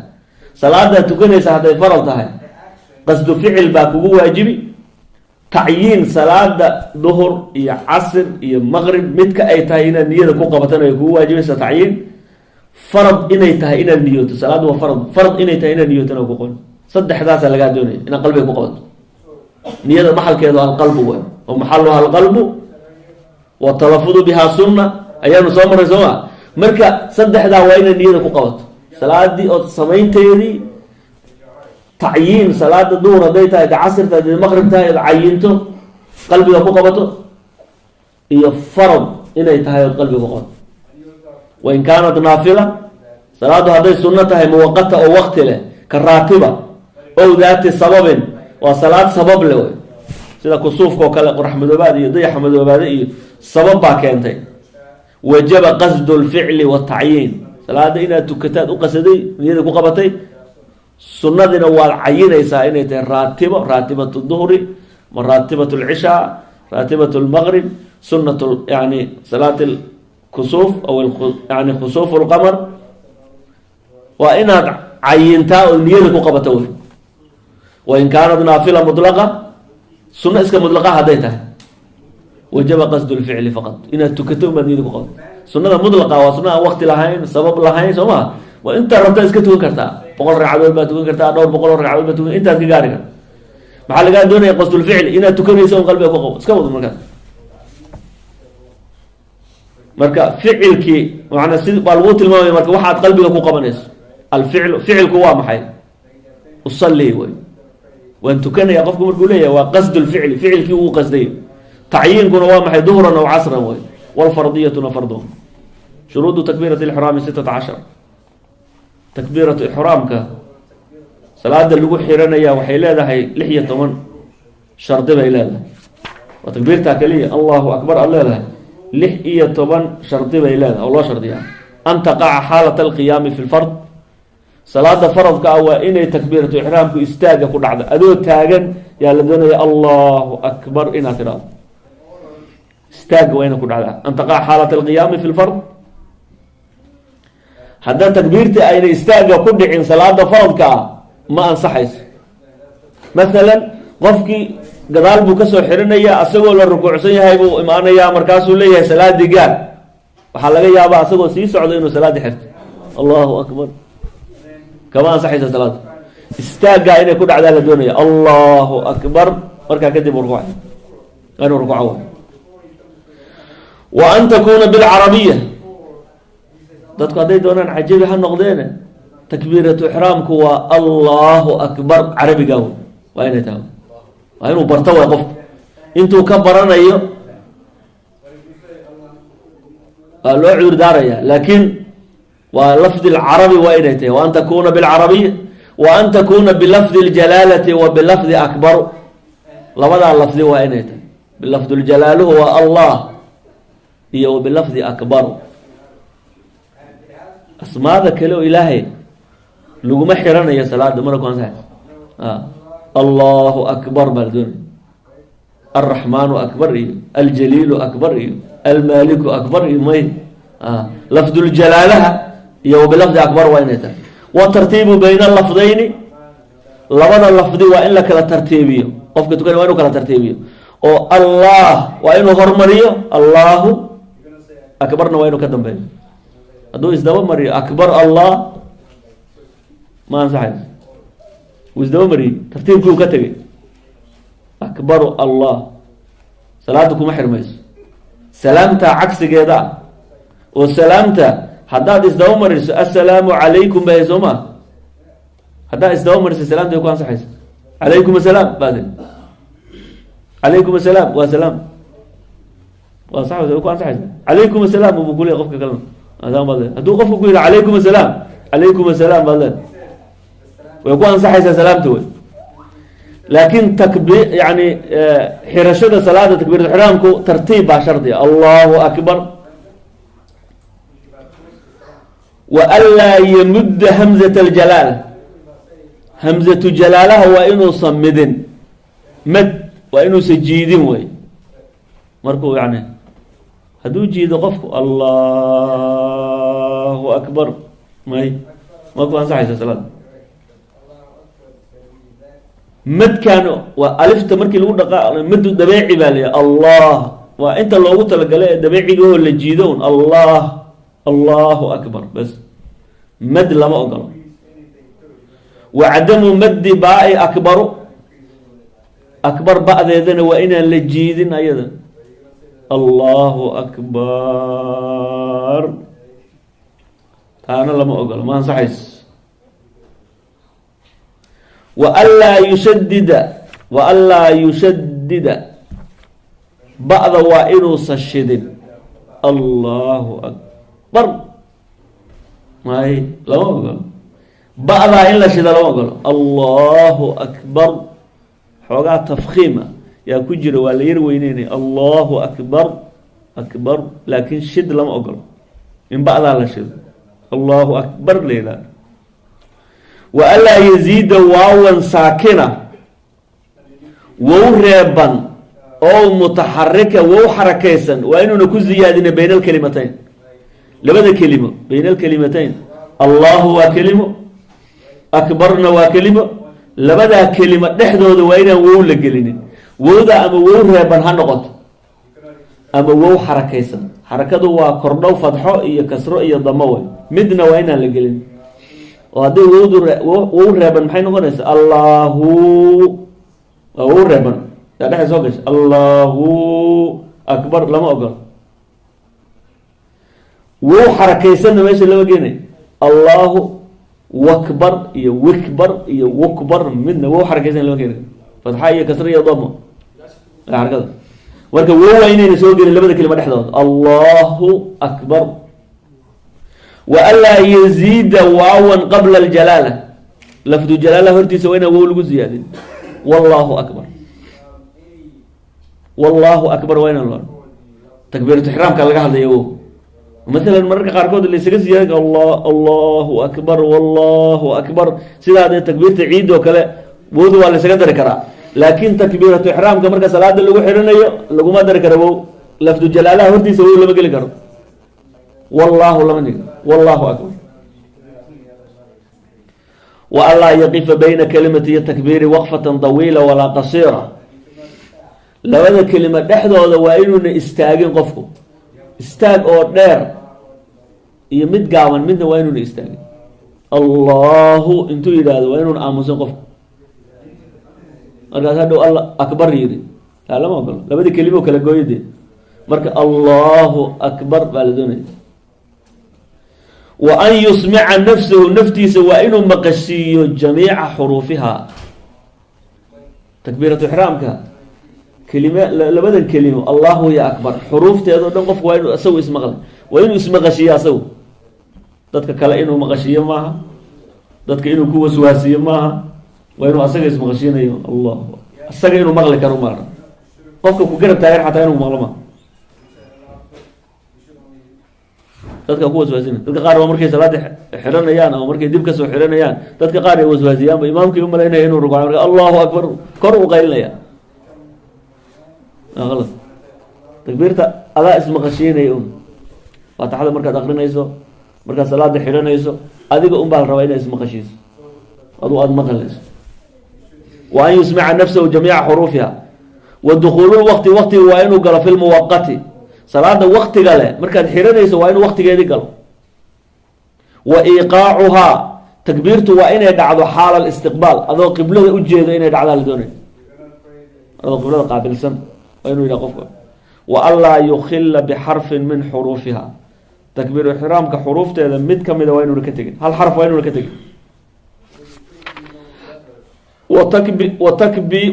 صلاة تكون هذا فرض هاي قصد فعل باكو واجبي تعيين صلاة ظهر يا عصر يا مغرب متك أي تاينا النية كو قبتنا يكون واجب تعيين فرض إن يتهينا النية صلاة وفرض فرض إن يتهينا النية تناقض صدق حداث اللي قاعد دوني إن قلبي قبض نية محل كذا القلب هو ومحلها القلب والتلفظ بها سنة أيام صوم رزوا مركا صدق حدا وين النية قبض صلاة دي أو سمين تيري تعيين صلاة الظهر ديتها إذا عصرتها إذا المغرب إذا عينته قلبي قبضته هي فرض إن يتهيأ القلب قبض وإن كانت نافلة صلاة هذه سنتها مؤقتة أو وقت له كالراتبة أو ذات سبب وصلاة سبب له سيدا كسوفك وكلا رحمة وبادي ضيح حمد وبادي سبب باكينتي وجب قصد الفعل والتعيين صلاة إنها تكتات وقصدي نيدك وقبتي سنة نوال عينة إنها راتبة راتبة الظهر مراتبة العشاء راتبة المغرب سنة يعني صلاة الكسوف أو يعني خسوف القمر وإنها عينتها ونيدك وقبتوه وإن كانت نافلة مطلقة سنة اسك مطلقة هديتها وجب قصد الفعل فقط إنها تكتب مدينة وقبت سنة مطلقة وسنة وقت لهين سبب لهين سما وإنت ربطة اسك تكون كرتها بقول رعاول ما تكون كرتها دور بقول رعاول ما تكون إنت اسك قارئة محل قاعد دون قصد الفعل إنها تكون يسون قلبك وقبت اسك وضع مركز مركا فعلك معنى سيد بالوت الماء مركا واحد قلبك وقبنيس الفعل فعلك هو محل وصلي وان تكن يا قفكم القوليه وقصد الفعل فعلك هو قصدي تعيين كن هو محل ظهرا او عصرا والفرضيه فرضه شروط تكبيره الاحرام 16 تكبيره احرامك صلاه اللي خيرنيا waxay leedahay 16 shardi bay leedahay وتكبيرتها كليه الله اكبر الله leedahay 16 shardi bay leedahay الله shardiya ان تقع حاله القيام في الفرض صلاة فرض كأوى إني تكبيرة إحرامك استاجا كل عدا أدو تاجن يا لدنا يا الله أكبر إن اعتراض استاج وين كل عدا أن تقع حالة القيام في الفرض هذا تكبيرتي أين استاجا كل عن صلاة فرض كا ما أنصحيس مثلا قفكي قدال بكسو حرنا يا أسوأ الركوع سيا هيبو إمانا يا مركاسو ليه صلاة دقال وحلقة يا أبا أسوأ سيسو عدينو صلاة حرت الله أكبر كمان صحيح الصلاة استاجا إني كل عدا الدنيا الله أكبر مركا كذب ركوع أنا ركوعه وأن تكون بالعربية تذكر هذه دونا عجيبة هالنقدين تكبيرة إحرامك هو الله أكبر عربي قوي وين تاو وين برتوى قف أنتوا كبرنا أيوه لا عذر داريا لكن ولفظ العربي وإنته وأن تكون بالعربية وأن تكون بلفظ الجلالة وبلفظ أكبر لماذا اللفظ وإنته بلفظ الجلال هو الله هي وبلفظ أكبر أسماء ذا كله إلهي لقم حرنا يا صلاة دمرك وانسان الله أكبر بردون الرحمن أكبر الجليل أكبر المالك أكبر مين لفظ الجلالة يو بلفظ أكبر وإنته والترتيب بين اللفظين لبنا اللفظ وإن لك الترتيبي قفك تكون وإنه كلا ترتيبي أو الله وإنه غرمريو الله أكبرنا وإنه كدم بين أدو إزدوا مري أكبر الله ما أنصحه وإزدوا مري ترتيب كله كتبي أكبر الله صلاتكم محرميس سلامته عكس كذا وسلامته haddaad isdaba mariso assalaamu calaykum bay sooma haddaad isdaba mariso salaamta way ku ansaxaysa calaykum assalaam baad calaykum assalaam waa salaam waa sax way ku ansaxaysa calaykum assalaam buu ku leeyahay qofka kalena adaan baad hadduu qofku ku yidhi calaykum assalaam baad way ku ansaxaysaa salaamta wey laakiin takbiir yani xirashada salaada takbiiratu ixraamku tartiib baa shardiya allahu akbar wa anlaa yamudda hamzata aljalaala hamzatu jalaalaha waa inuusan midin mad waa inuusan jiidin wey markuu yani hadduu jiido qofku allahu akbar may ma ku ansaxaysa salaada madkan waa alifta markii lagu dhaqaa madu dabeeci baa leeyahay allah waa inta loogu talagalay ee dabeecigahoo la jiido un allah allahu akbar bas mad lama ogolo wa cadamu maddi baa-i akbaru akbar ba-deedana waa inaan la jiidin ayada allahu akbar taana lama ogolo ma ansaxays waanlaa yushadida ba-da waa inuusan shidin allahu akbar may lama ogolo ba-daa in la shida lama ogolo allahu akbar xoogaa tafkiima yaa ku jira waa la yar weyneynaya allahu akbar akbar laakiin shid lama ogolo in ba-daa la shido allahu akbar la yidhaha wa anlaa yaziida waawan saakina wow reeban oo mutaxarika wow xarakaysan waa inuuna ku ziyaadina bayna alkelimatayn labada kelimo bayna alkelimatayn allahu waa kelimo akbarna waa kelimo labadaa kelimo dhexdooda waa inaan wow la gelinin wowda ama wow reeban ha noqoto ama wow xarakaysan xarakadu waa kordhow fadxo iyo kasro iyo damo way midna waa inaan la gelin oo hadday wow reeban maxay noqonaysa allahu waa wow reeban yaa dhexda soo gasha allahu akbar lama ogolo wow xarakaysanna meesha lama geenay allahu wakbar iyo wikbar iyo wukbar midna wow xarakaysan lama keenay fatxa iyo kasra iyo damo xarakada marka wow waa inayna soo gelin labada kelima dhexdooda allahu akbar wa anlaa yaziida waawan qabla aljalaala lafdu jalaala hortiisa waa inaan wow lagu ziyaadin wallahu akbar wallahu akbar waa inaan lo takbiiratu ixraamka laga hadlaya wow maalan mararka qaarkood laysaga siyaadin allahu akbar wallahu akbar sidaa dee takbiirta ciid oo kale wowda waa laysaga dari karaa laakiin takbiiratu ixraamka marka salaada lagu xiranayo laguma dari karo wow lafdu jalaalaha hortiisa wow lama geli karo wallahu lama dhig wallahu akbar wa anlaa yaqifa bayna kalimati takbiiri waqfatan dawiila walaa qasiira labada kelima dhexdooda waa inuuna istaagin qofku istaag oo dheer iyo mid gaaban midna waa inuuna istaagin allahu intuu yidhaahdo waa inuuna aamusan qofku markaas hadhow alla akbar yidhi taa lama ogolo labadii kelimo kala gooyadee marka allahu akbar baa la doonaya wa an yusmica nafsahu naftiisa waa inuu maqashiiyo jamiica xuruufihaa takbiiratu ixraamka kelima labadan kelimo allahu ya akbar xuruufteedao dhan qofku waa inuu isagu ismaqlay waa inuu ismaqashiiyo asagu dadka kale inuu maqashiiyo maaha dadka inuu ku waswaasiyo maaha waa inuu asaga ismaqashiinayo allah isaga inuu maqli karo maara qofka ku garab taagan xataa inuu maqlo maaha dadka ku waswaasina dadka qaar waa markay salaada xiranayaan ama markay dib kasoo xiranayaan dadka qaar ay waswaasiyaanba imaamkii u malaynaya inuu rukuuco marka allahu akbar kor u qaylinaya alad takbiirta adaa ismaqashiinaya un faatixada markaad akrinayso markaad salaada xiranayso adiga un baa la rabaa inaad ismaqashiiso aduu aada maqlayso wa an yusmica nafsahu jamiica xuruufiha wa dukuulu lwaqti waqtiga waa inuu galo fi lmuwaqati salaada waktiga leh markaad xiranayso waa inuu waktigeedii galo wa iiqaacuhaa takbiirtu waa inay dhacdo xaala alistiqbaal adoo qiblada ujeedo inay dhacdaa la doonay adoo qiblada qaabilsan waa inuu yidhaha qofka wa anlaa yukhila bixarfin min xuruufiha takbiiru ixraamka xuruufteeda mid ka mida waa inuuna ka tegin, hal xaraf waa inuuna ka tegin.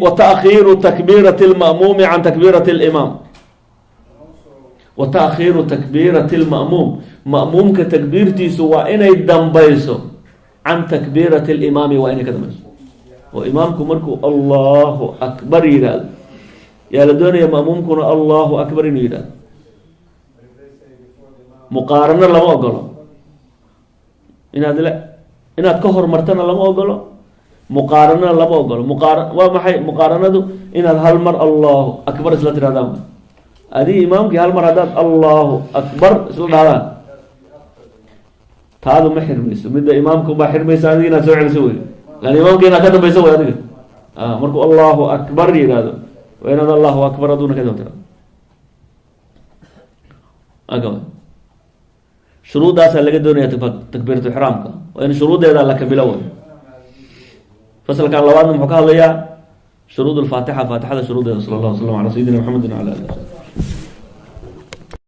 وتأخير تكبيرة المأموم عن تكبيرة الإمام. وتأخير تكبيرة المأموم، مأموم كتكبيرتي سواء إن يدنبيسو عن تكبيرة الإمام وإن كدنبيسو. وإمامكم مركو الله أكبر يراد، يا لدون يا مأمومكم الله أكبر يراد. مقارنة لما أقوله إن هذا لا، إن هتكهر مرتنا لما أقوله مقارنة لما أقوله وما حي مقارنة إن هالمر الله أكبر سلطة هذا هذه إمامك هالمر هذا الله أكبر سلطة هذا هذا ما حرميس من إمامكم ما حرميس هذه لا سوي سوي لأن إمامك هنا كذا بيسوي هذا مركو الله أكبر هذا وإن هذا الله أكبر دون كذا ترى أقول شروط هذا اللي قدرنا تكبيرة إحرامك وإن شروط هذا لك بالأول فصل كان لوادنا محكاه ليا شروط الفاتحة، فاتحة شروط صلى الله عليه وسلم على سيدنا محمد وعلى آله وسلم.